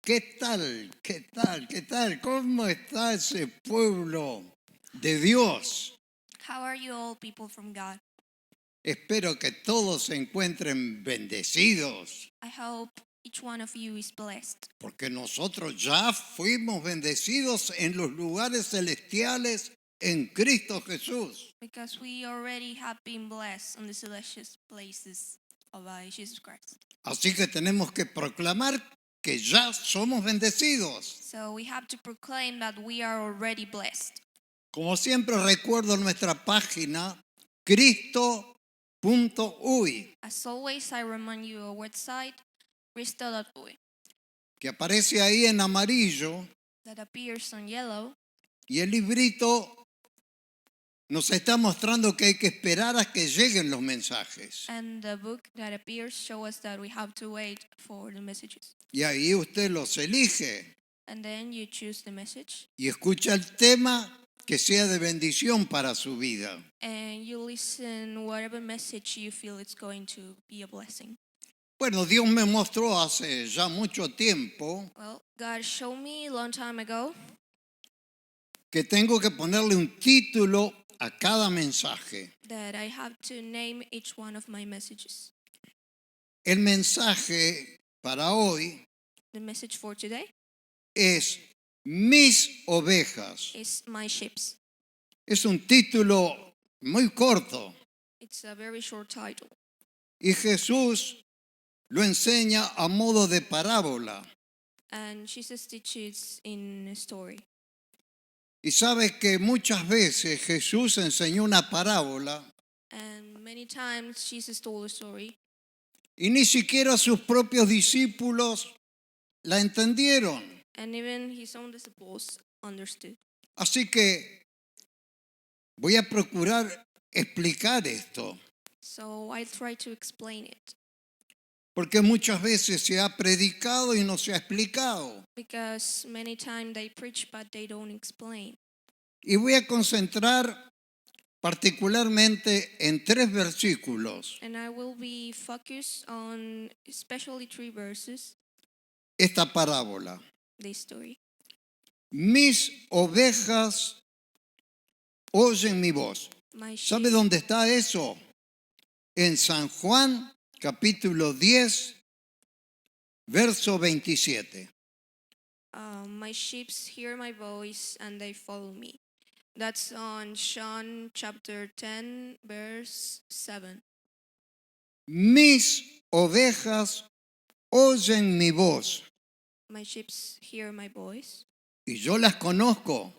¿Qué tal? ¿Qué tal? ¿Qué tal? ¿Cómo está ese pueblo de Dios? How are you all people from God? Espero que todos se encuentren bendecidos, I hope each one of you is blessed porque nosotros ya fuimos bendecidos en los lugares celestiales en Cristo Jesús. because we already have been blessed on the celestial places of Jesus Christ. Así que tenemos que proclamar que ya somos bendecidos. So we have to proclaim that we are already blessed. Como siempre recuerdo nuestra página cristo.uy, As always, I remind you our website, Cristo.uy, que aparece ahí en amarillo, that appears on yellow, y el librito nos está mostrando que hay que esperar a que lleguen los mensajes. and the book that appears show us that we have to wait for the messages. Y ahí usted los elige And then you choose the message y escucha el tema que sea de bendición para su vida. and you listen whatever message you feel it's going to be a blessing. Bueno, Dios me mostró hace ya mucho tiempo Well, God showed me a long time ago que tengo que ponerle un título a cada mensaje. that I have to name each one of my messages. El mensaje para hoy The message for today es Mis ovejas. is My Ships. Es un título muy corto It's a very short title. y Jesús lo enseña a modo de parábola. And Jesus teaches in a story. Y sabe que muchas veces Jesús enseñó una parábola And many times Jesus told a story y ni siquiera sus propios discípulos la entendieron. and even his own disciples understood. Así que voy a procurar explicar esto, So I try to explain it porque muchas veces se ha predicado y no se ha explicado. because many times they preach but they don't explain. Y voy a concentrar particularmente en 3 versículos And I will be focused on especially 3 verses, esta parábola. this story. Mis ovejas oyen mi voz. My sheep, ¿Sabe dónde está eso? En San Juan, capítulo 10, verso 27. my sheep hear my voice and they follow me. That's on John chapter 10, verse 7. Mis ovejas oyen mi voz My sheep hear my voice y yo las conozco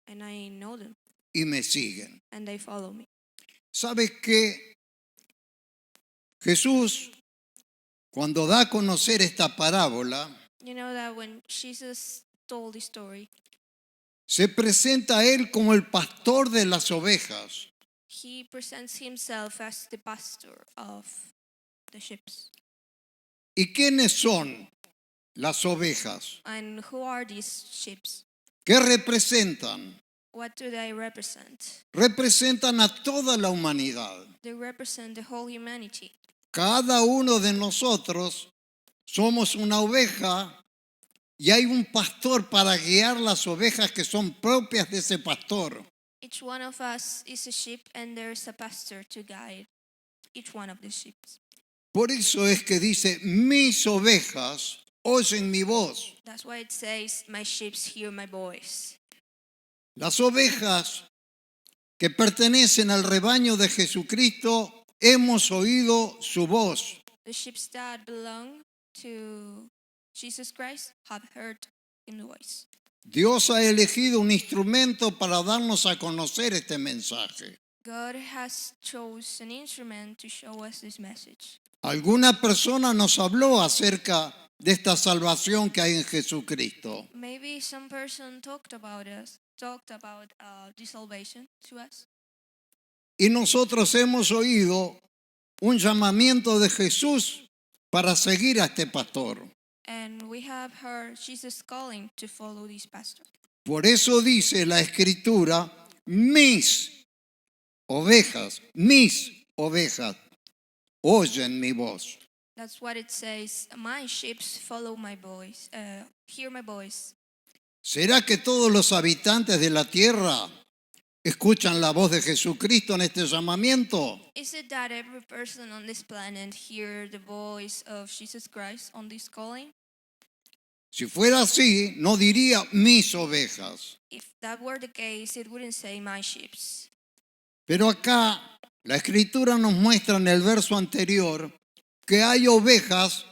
and I know them y me siguen. and they follow me. ¿Sabe que Jesús, cuando da a conocer esta parábola, You know that when Jesus told the story, se presenta a él como el pastor de las ovejas? he presents himself as the pastor of the sheep. ¿Y quiénes son las ovejas? And who are these sheep? ¿Qué representan? What do they represent? Representan a toda la humanidad. They represent the whole humanity. Cada uno de nosotros somos una oveja y hay un pastor para guiar las ovejas que son propias de ese pastor. Each one of us is a sheep and there's a pastor to guide each one of the sheep. Por eso es que dice, mis ovejas oyen mi voz. That's why it says, my sheep hear my voice. Las ovejas que pertenecen al rebaño de Jesucristo hemos oído su voz. The sheep that belong to Jesus Christ have heard his voice. Dios ha elegido un instrumento para darnos a conocer este mensaje. God has chosen an instrument to show us this message. Alguna persona nos habló acerca de esta salvación que hay en Jesucristo. Maybe some person talked about the salvation to us. Y nosotros hemos oído un llamamiento de Jesús para seguir a este pastor. And we have heard Jesus calling to follow this pastor. Por eso dice la Escritura, mis ovejas oyen mi voz. That's what it says. My sheep follow my voice, hear my voice. ¿Será que todos los habitantes de la tierra escuchan la voz de Jesucristo en este llamamiento? Is it that every person on this planet hear the voice of Jesus Christ on this calling? Si fuera así, no diría mis ovejas. If that were the case, it wouldn't say my sheep. Pero acá la Escritura nos muestra en el verso anterior que hay ovejas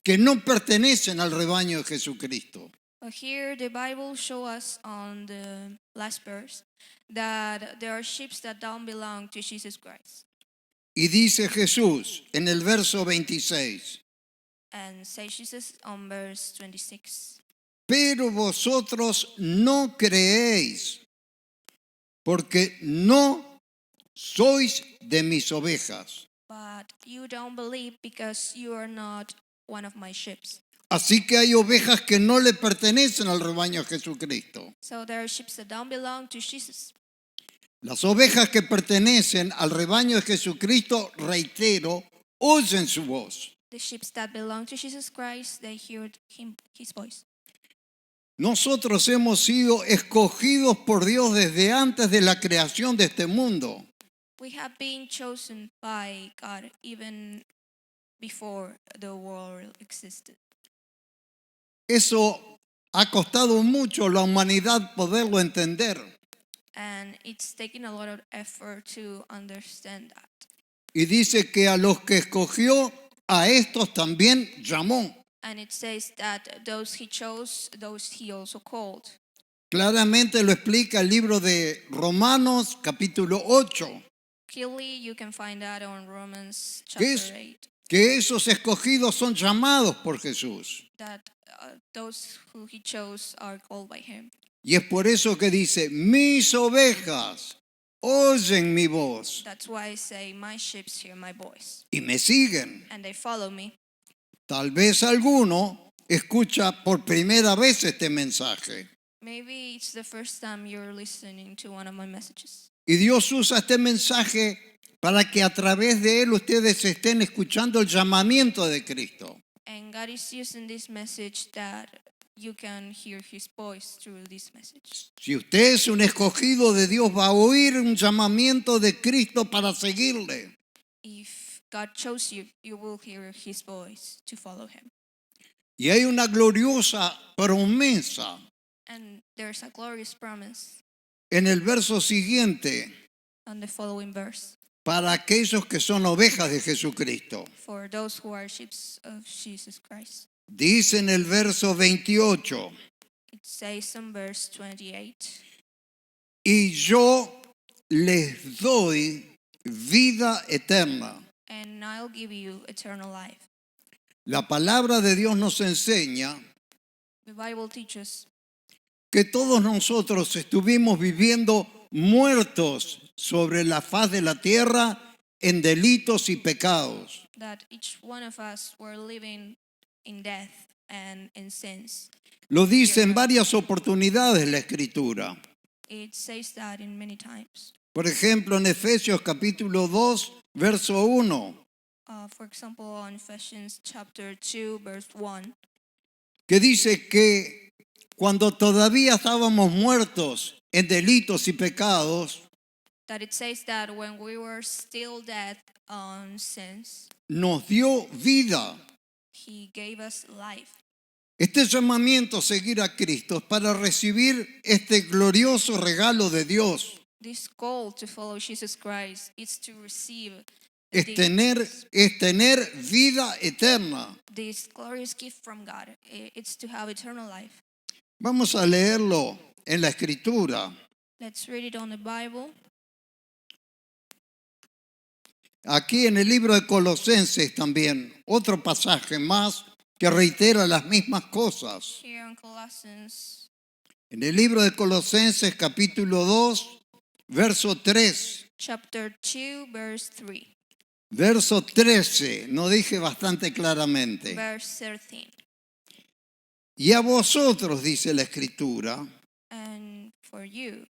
que no pertenecen al rebaño de Jesucristo. But here the Bible shows us on the last verse that there are sheep that don't belong to Jesus Christ. Y dice Jesús en el verso 26, And say Jesus on verse 26. pero vosotros no creéis, porque no sois de mis ovejas. But you don't believe because you are not one of my sheep. Así que hay ovejas que no le pertenecen al rebaño de Jesucristo. So there are sheep that don't belong to Jesus. Las ovejas que pertenecen al rebaño de Jesucristo, reitero, oyen su voz. The sheep that belong to Jesus Christ, they hear his voice. Nosotros hemos sido escogidos por Dios desde antes de la creación de este mundo. We have been chosen by God even before the world existed. Eso ha costado mucho a la humanidad poderlo entender. And it's taken a lot of effort to understand that. Y dice que a los que escogió, a estos también llamó. And it says that those he chose, those he also called. Claramente lo explica el libro de Romanos, capítulo 8. Clearly, you can find that on Romans ¿Qué chapter es? 8. Que esos escogidos son llamados por Jesús. That those who he chose are called by him. Y es por eso que dice, mis ovejas oyen mi voz That's why I say, my sheep hear my voice, y me siguen. and they follow me. Tal vez alguno escucha por primera vez este mensaje. Maybe it's the first time you're listening to one of my messages. Y Dios usa este mensaje para que a través de él ustedes estén escuchando el llamamiento de Cristo. And God is using this message that you can hear his voice through this message. Si usted es un escogido de Dios, va a oír un llamamiento de Cristo para seguirle. If God chose you, you will hear his voice to follow him. Y hay una gloriosa promesa And there's a glorious promise en el verso siguiente on the following verse para aquellos que son ovejas de Jesucristo. for those who are sheep of Jesus Christ. Dice en el verso 28, It says in verse 28, y yo les doy vida eterna. and I'll give you eternal life. La palabra de Dios nos enseña The Bible teaches que todos nosotros estuvimos viviendo muertos sobre la faz de la tierra en delitos y pecados. that each one of us were living in death and in sins. Lo dice en varias oportunidades la Escritura. It says that in many times. Por ejemplo, en Efesios capítulo 2, verso 1, For example, on Ephesians chapter 2, verse 1, que dice que cuando todavía estábamos muertos en delitos y pecados, that it says that when we were still dead on sins, nos dio vida. he gave us life. Este llamamiento a seguir a Cristo es para recibir este glorioso regalo de Dios. This call to follow Jesus Christ is to receive Es tener vida eterna. this glorious gift from God. It's to have eternal life. Vamos a leerlo en la Escritura. Let's read it on the Bible. Aquí en el libro de Colosenses también, otro pasaje más que reitera las mismas cosas. Here in Colossians, En el libro de Colosenses capítulo 2, verso 3, chapter 2, verse 3, verso 13, no dije bastante claramente. verse 13. Y a vosotros, dice la Escritura, And for you,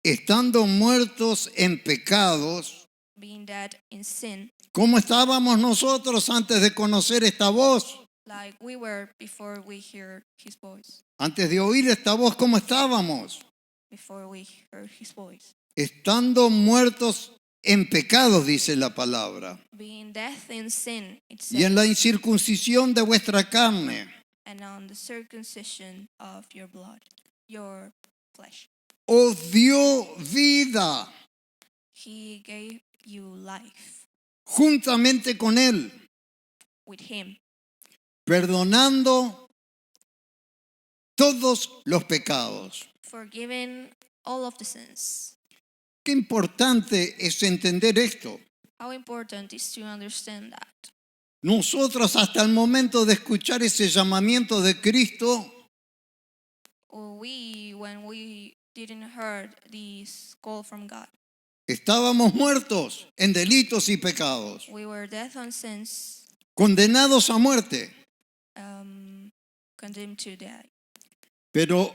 estando muertos en pecados, being dead in sin, ¿Cómo estábamos nosotros antes de conocer esta voz? like we were before we heard his voice. Antes de oír esta voz, ¿cómo estábamos? Before we heard his voice. Estando muertos en pecados, dice la palabra, Being dead in sin, it y en says, la incircuncisión de vuestra carne. and on the circumcision of your blood, your flesh. Os dio vida He gave you life juntamente con Él, with him, perdonando todos los pecados. forgiving all of the sins. Qué importante es entender esto. How important is to understand that? Nosotros hasta el momento de escuchar ese llamamiento de Cristo, When we didn't heard this call from God, estábamos muertos en delitos y pecados, we were dead on sins, condenados a muerte. condemned to die. Pero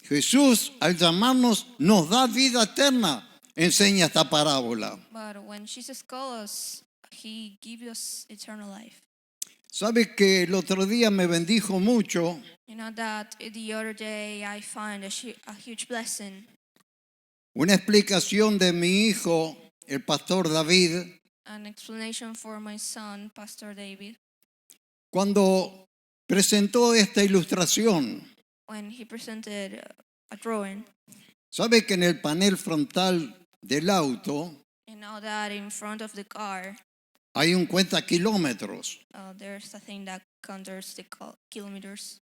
Jesús, al llamarnos, nos da vida eterna, enseña esta parábola. But when Jesus called us, he gave us eternal life. ¿Sabe que el otro día me bendijo mucho? You know that the other day I found a huge blessing, Una explicación de mi hijo, el pastor David, an explanation for my son, Pastor David, cuando presentó esta ilustración. when he presented a drawing. ¿Sabe que en el panel frontal del auto You know that in front of the car, hay un cuenta kilómetros? there's a thing that counts the kilometers.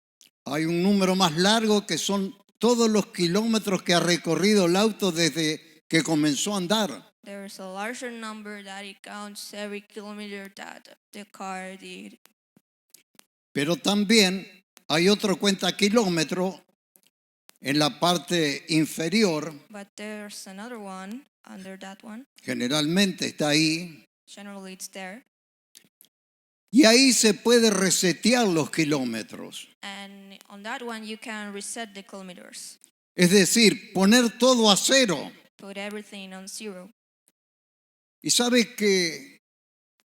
Hay un número más largo que son todos los kilómetros que ha recorrido el auto desde que comenzó a andar. There's a larger number that it counts every kilometer that the car did. Pero también hay otro cuenta kilómetro en la parte inferior, But there's another one under that one. generalmente está ahí, Generally, it's there. y ahí se puede resetear los kilómetros. And on that one, you can reset the kilometers. Es decir, poner todo a cero. Put everything on zero. Y sabe que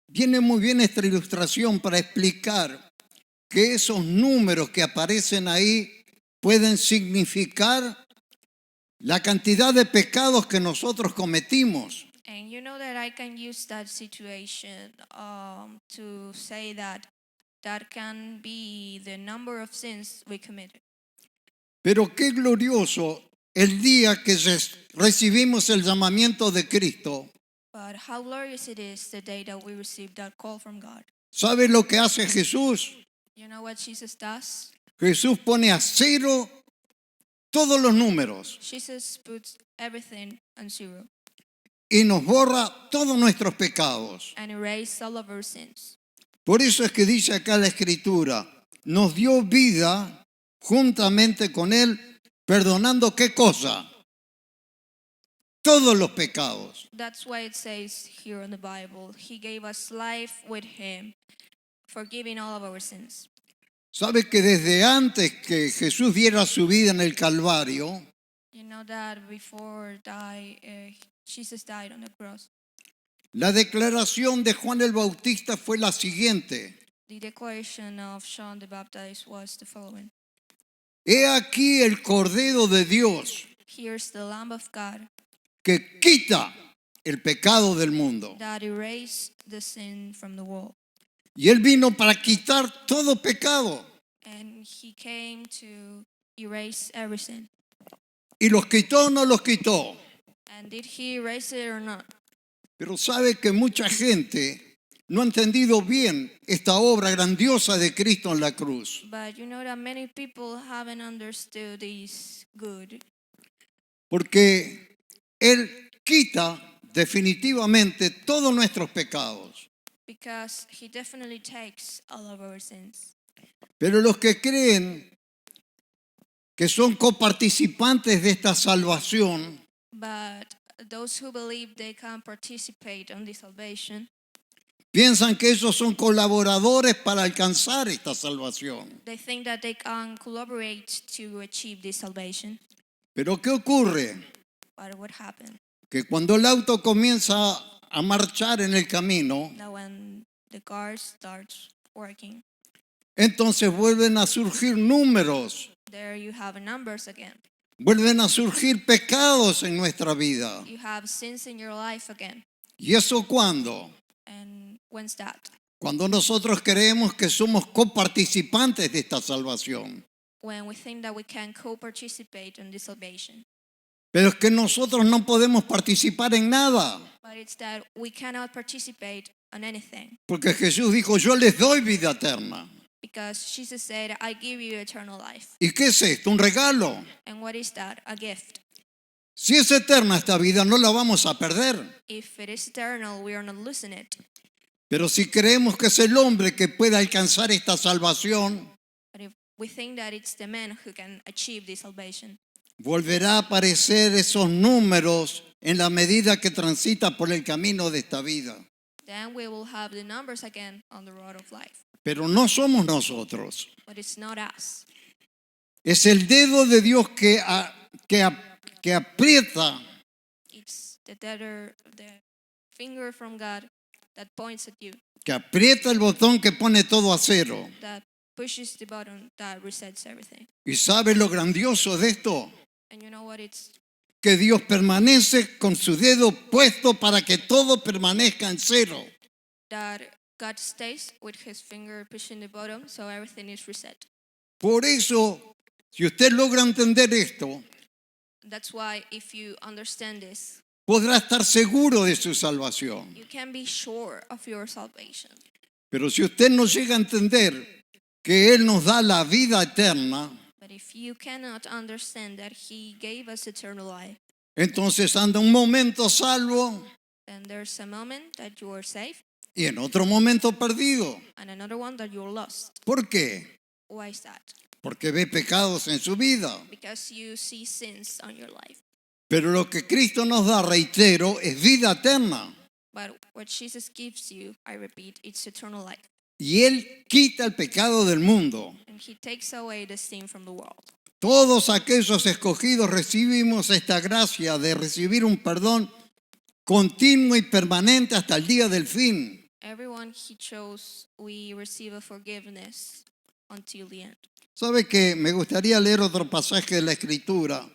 viene muy bien esta ilustración para explicar que esos números que aparecen ahí pueden significar la cantidad de pecados que nosotros cometimos. And you know that I can use that situation to say that that can be the number of sins we committed. Pero qué glorioso el día que recibimos el llamamiento de Cristo. But how glorious it is the day that we received that call from God. ¿Sabe lo que hace Jesús? You know what Jesus does? Jesús pone a cero todos los números Jesus puts everything on zero y nos borra todos nuestros pecados. and erases all of our sins. Por eso es que dice acá la Escritura, nos dio vida juntamente con Él, perdonando ¿qué cosa? Todos los pecados. That's why it says here in the Bible, He gave us life with Him, forgiving all of our sins. ¿Sabe que desde antes que Jesús diera su vida en el Calvario, You know that before Jesus died on the cross, la declaración de Juan el Bautista fue la siguiente? the declaration of John the Baptist was the following. He aquí el Cordero de Dios Here's the Lamb of God que quita el pecado del mundo. that erased the sin from the world. Y Él vino para quitar todo pecado. And He came to erase every sin. ¿Y los quitó o no los quitó? And did He erase it or not? Pero sabe que mucha gente no ha entendido bien esta obra grandiosa de Cristo en la cruz. But you know that many people haven't understood this good. Porque Él quita definitivamente todos nuestros pecados. Because He definitely takes all of our sins. Pero los que creen que son coparticipantes de esta salvación, But those who believe they can participate on the salvation, piensan que ellos son colaboradores para alcanzar esta salvación. they think that they can collaborate to achieve this salvation. Pero ¿qué ocurre? But what happened? Que cuando el auto comienza a marchar en el camino, that when the car starts working, entonces vuelven a surgir números, there you have numbers again. vuelven a surgir pecados en nuestra vida. You have sins in your life again. ¿Y eso cuándo? And when's that? Cuando nosotros creemos que somos coparticipantes de esta salvación. When we think that we can co-participate in this salvation. Pero es que nosotros no podemos participar en nada. But it's that we cannot participate on anything. Porque Jesús dijo, yo les doy vida eterna. Because Jesus said, I give you eternal life. ¿Y qué es esto? Un regalo. And what is that? A gift. Si es eterna esta vida, no la vamos a perder. If it is eternal, we are not losing it. Pero si creemos que es el hombre que puede alcanzar esta salvación, But if we think that it's the man who can achieve this salvation, volverá a aparecer esos números en la medida que transita por el camino de esta vida. then we will have the numbers again on the road of life. Pero no somos nosotros. But it's not us. Es el dedo de Dios que aprieta It's the finger from God that points at you, el botón que pone todo a cero. that pushes the button that resets everything. ¿Y sabe lo grandioso de esto? And you know what? It's Que Dios permanece con su dedo puesto para que todo permanezca en cero. that God stays with his finger pushing the button, so everything is reset. Por eso, si usted logra entender esto, That's why if you understand this, podrá estar seguro de su salvación. you can be sure of your salvation. Pero si usted no llega a entender que Él nos da la vida eterna, But if you cannot understand that he gave us eternal life, entonces anda un momento salvo then there's a moment that you are saved y en otro momento perdido. and another one that you're lost. ¿Por qué? Why is that? Porque ve pecados en su vida. Because you see sins on your life. Pero lo que Cristo nos da, reitero, es vida eterna. But what Jesus gives you, I repeat, it's eternal life. Y Él quita el pecado del mundo. And he takes away the sin from the world. Todos aquellos escogidos recibimos esta gracia de recibir un perdón continuo y permanente hasta el día del fin. Everyone he chose, we receive a forgiveness until the end. ¿Sabe que me gustaría leer otro pasaje de la Escritura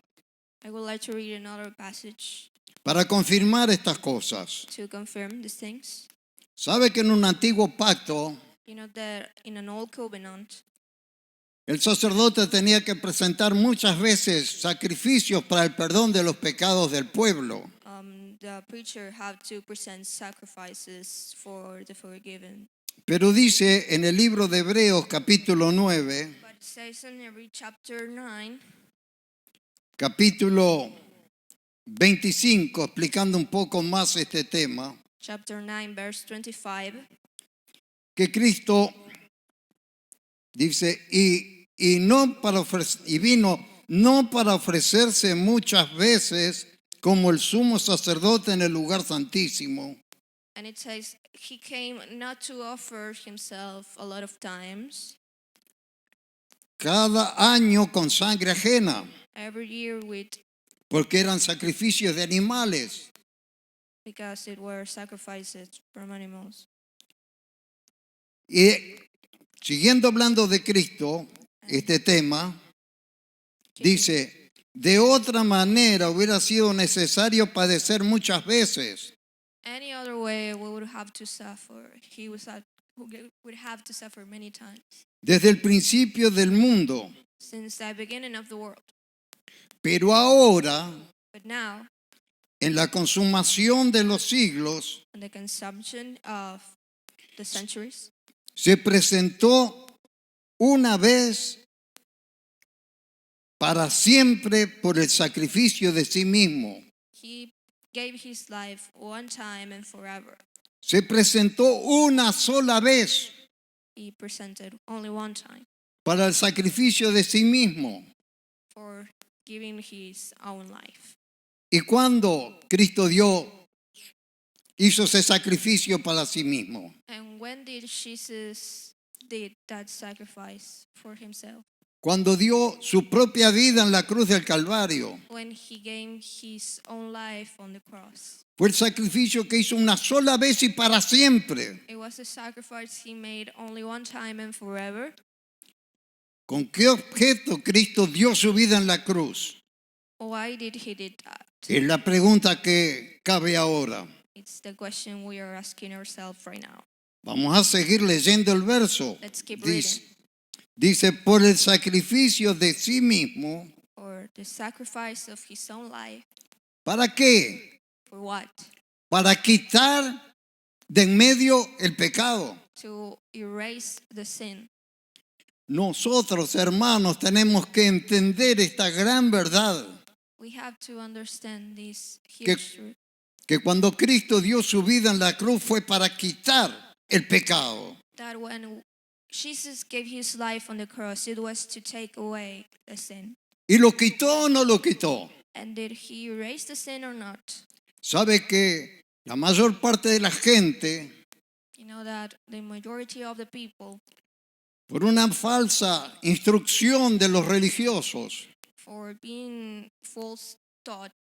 I would like to read another passage para confirmar estas cosas? to confirm these things. ¿Sabe que en un antiguo pacto You know that in an old covenant, el sacerdote tenía que presentar muchas veces sacrificios para el perdón de los pecados del pueblo? the preacher had to present sacrifices for the forgiven. Pero dice en el libro de Hebreos capítulo 9, But it says in every chapter 9, capítulo 25, explicando un poco más este tema, chapter 9, verse 25, que Cristo dice, y vino no para ofrecerse muchas veces como el sumo sacerdote en el lugar santísimo, and it says, he came not to offer himself a lot of times, cada año con sangre ajena, every year porque eran sacrificios de animales. because it were sacrifices from animals. Y siguiendo hablando de Cristo, este tema, dice, de otra manera hubiera sido necesario padecer muchas veces. Any other way we would have to suffer. He would have to suffer many times. Desde el principio del mundo. Since the beginning of the world. Pero ahora, But now, en la consumación de los siglos, in the consumption of the centuries, se presentó una vez para siempre por el sacrificio de sí mismo. he gave his life one time and forever. Se presentó una sola vez He presented only one time para el sacrificio de sí mismo. for giving his own life. ¿Y cuando Cristo hizo ese sacrificio para sí mismo? And when did Jesus did that sacrifice for himself? cuando dio su propia vida en la cruz del Calvario. when he gave his own life on the cross. Fue el sacrificio que hizo una sola vez y para siempre. It was a sacrifice he made only one time and forever. ¿Con qué objeto Cristo dio su vida en la cruz? Why did he did that? Es la pregunta que cabe ahora. It's the question we are asking ourselves right now. Vamos a seguir leyendo el verso. Let's keep Dice, por el sacrificio de sí mismo. Or the sacrifice of his own life. ¿Para qué? For what? Para quitar de en medio el pecado. To erase the sin. Nosotros, hermanos, tenemos que entender esta gran verdad. We have to understand this huge truth. Que cuando Cristo dio su vida en la cruz fue para quitar el pecado. That when Jesus gave his life on the cross, it was to take away the sin. ¿Y lo quitó o no lo quitó? And did he erase the sin or not? Sabe que la mayor parte de la gente, You know that the majority of the people, por una falsa instrucción de los religiosos, for being false taught,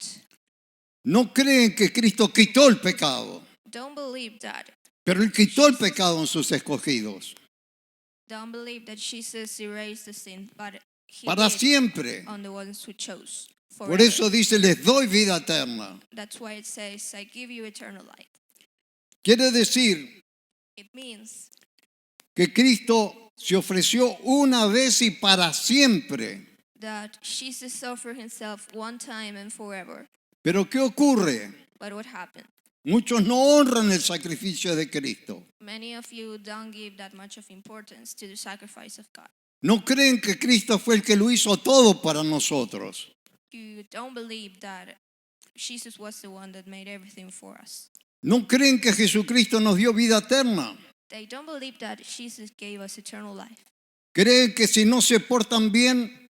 no creen que Cristo quitó el pecado, don't believe that. pero Él quitó el pecado en sus escogidos. Don't believe that Jesus erased the sin, but he Para did siempre. on the ones who chose. Por Forever. eso dice, les doy vida eterna. That's why it says, I give you eternal life. Quiere decir It means que Cristo se ofreció una vez y para siempre. that Jesus offered himself one time and forever. Pero ¿qué ocurre? But what happened? Muchos no honran el sacrificio de Cristo. Many of you don't give that much of importance to the sacrifice of God. No creen que Cristo fue el que lo hizo todo para nosotros. You don't believe that Jesus was the one that made everything for us. No creen que Jesucristo nos dio vida eterna. They don't believe that Jesus gave us eternal life. Creen que si no se portan bien,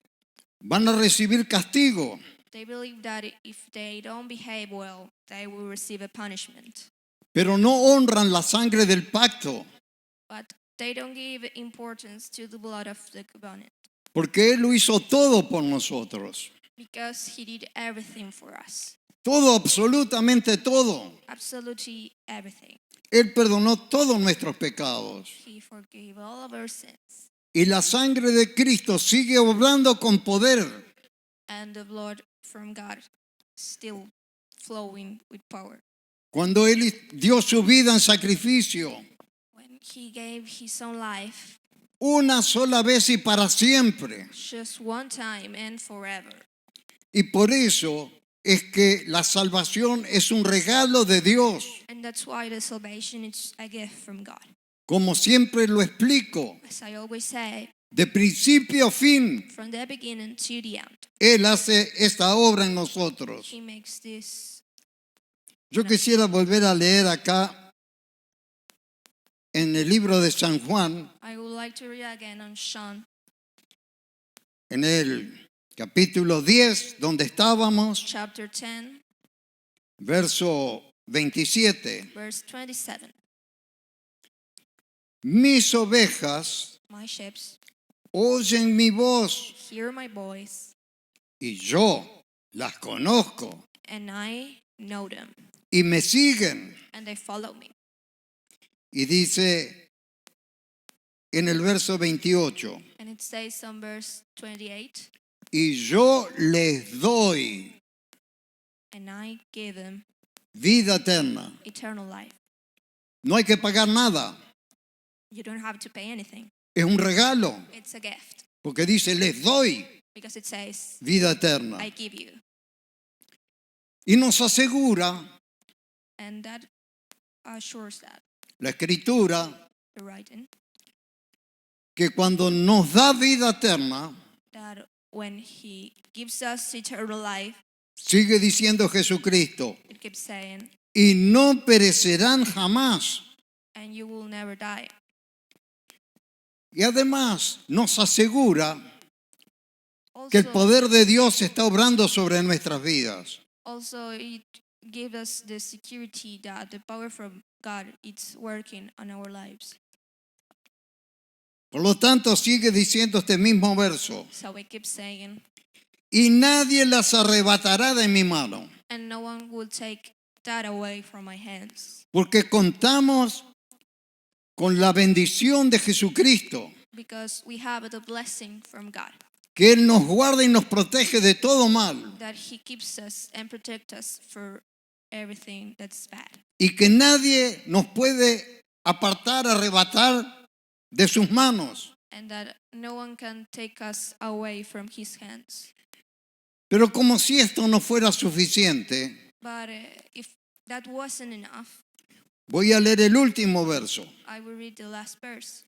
van a recibir castigo. They believe that if they don't behave well, they will receive a punishment. Pero no honran la sangre del pacto, But they don't give importance to the blood of the covenant porque Él lo hizo todo por nosotros. because he did everything for us. Todo, absolutamente todo. Absolutely everything. Él perdonó todos nuestros pecados. He forgave all of our sins. Y la sangre de Cristo sigue obrando con poder. And the blood from God still flowing with power. Cuando Él dio su vida en sacrificio, When he gave his own life, una sola vez y para siempre. just one time and forever. Y por eso es que la salvación es un regalo de Dios. And that's why the salvation is a gift from God. Como siempre lo explico, As I always say, de principio a fin, from the beginning to the end, Él hace esta obra en nosotros. he makes this. Yo quisiera volver a leer acá en el libro de San Juan, I would like to read again on John en el capítulo 10, donde estábamos, chapter 10, verso 27. verse 27. Mis ovejas My sheep oyen mi voz hear my voice, y yo las conozco and I know them, y me siguen. and they follow me. Y dice en el verso 28, And it says on verse 28, y yo les doy and I give them vida eterna. eternal life. No hay que pagar nada, You don't have to pay anything. es un regalo, It's a gift porque dice les doy because it says, vida eterna. I give you. Y nos asegura And that assures that, la Escritura the writing, que cuando nos da vida eterna, that when he gives us eternal life, sigue diciendo Jesucristo, it keeps saying, y no perecerán jamás. and you will never die. Y además nos asegura que el Also, poder de Dios está obrando sobre nuestras vidas. also it gives us the security that the power from God is working on our lives. Por lo tanto, sigue diciendo este mismo verso. So we keep saying, Y nadie las arrebatará de mi mano. and no one will take that away from my hands. Porque contamos con la bendición de Jesucristo, Because we have the blessing from God, que Él nos guarda y nos protege de todo mal, that He keeps us and protects us for everything that's bad. y que nadie nos puede apartar, arrebatar de sus manos. And that no one can take us away from His hands. Pero como si esto no fuera suficiente, But if that wasn't enough, voy a leer el último verso. I will read the last verse.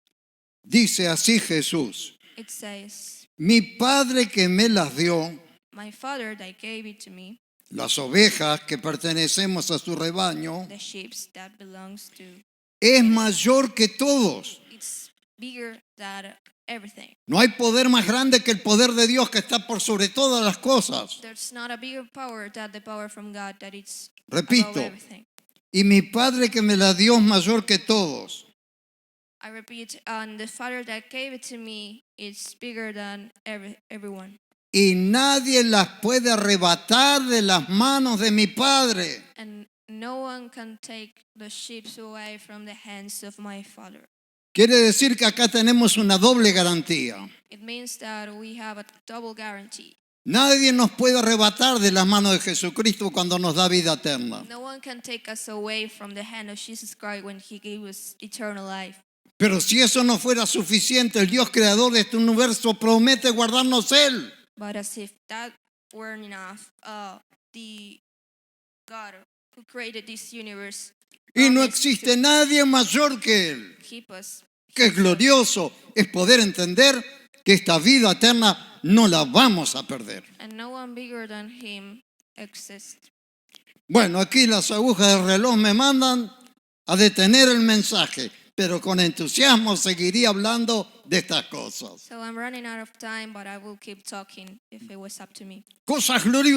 Dice así Jesús: It says, mi Padre que me las dio, my Father that gave it to me, las ovejas que pertenecemos a su rebaño, the sheep that belongs to, es mayor que todos. it's bigger than everything. No hay poder más grande que el poder de Dios que está por sobre todas las cosas. There's not a bigger power than the power from God that it's Repito, above everything. y mi Padre que me la dio es mayor que todos. I repeat, and the Father that gave it to me is bigger than everyone. Y nadie las puede arrebatar de las manos de mi Padre. And no one can take the sheep away from the hands of my Father. Quiere decir que acá tenemos una doble garantía. It means that we have a double guarantee. Nadie nos puede arrebatar de las manos de Jesucristo cuando nos da vida eterna. No one can take us away from the hand of Jesus Christ when He gave us eternal life. Pero si eso no fuera suficiente, el Dios creador de este universo promete guardarnos Él. But as if that weren't enough, the God who created this universe Y no promised existe nadie mayor que Él. to keep us. Qué glorioso es poder entender que esta vida eterna no la vamos a perder. And no one bigger than Him exists. Bueno, aquí las agujas del reloj me mandan a detener el mensaje, pero con entusiasmo seguiría hablando de estas cosas. So I'm running out of time, but I will keep talking if it was up to me. Cosas gloriosas.